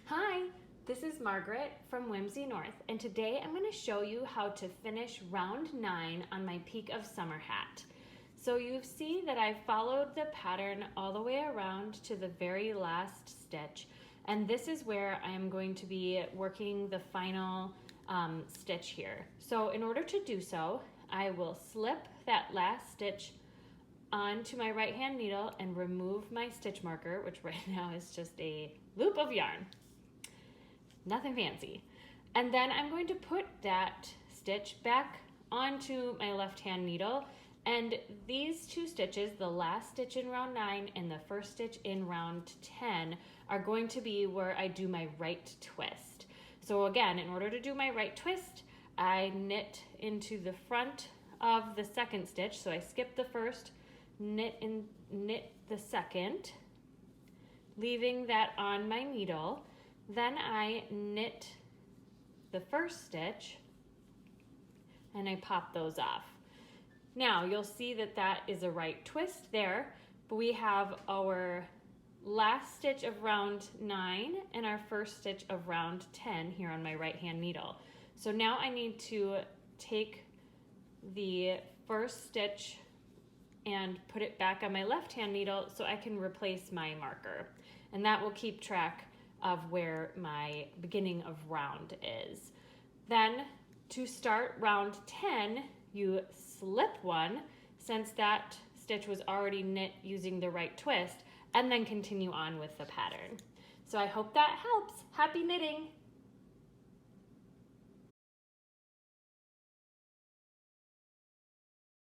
Hi, this is Margaret from Whimsy North, and today I'm going to show you how to finish round 9 on my Peak of Summer hat. So you see that I followed the pattern all the way around to the very last stitch, and this is where I am going to be working the final stitch here. So in order to do so, I will slip that last stitch onto my right hand needle and remove my stitch marker, which right now is just a loop of yarn. Nothing fancy. And then I'm going to put that stitch back onto my left hand needle, and these two stitches, the last stitch in round 9 and the first stitch in round 10, are going to be where I do my right twist. So again, in order to do my right twist, I knit into the front of the second stitch. So I skip the first, knit the second, leaving that on my needle. Then I knit the first stitch and I pop those off. Now you'll see that that is a right twist there, but we have our last stitch of round 9 and our first stitch of round 10 here on my right hand needle. So now I need to take the first stitch and put it back on my left hand needle so I can replace my marker, and that will keep track of where my beginning of round is. Then to start round 10, you slip one since that stitch was already knit using the right twist, and then continue on with the pattern. So I hope that helps. Happy knitting!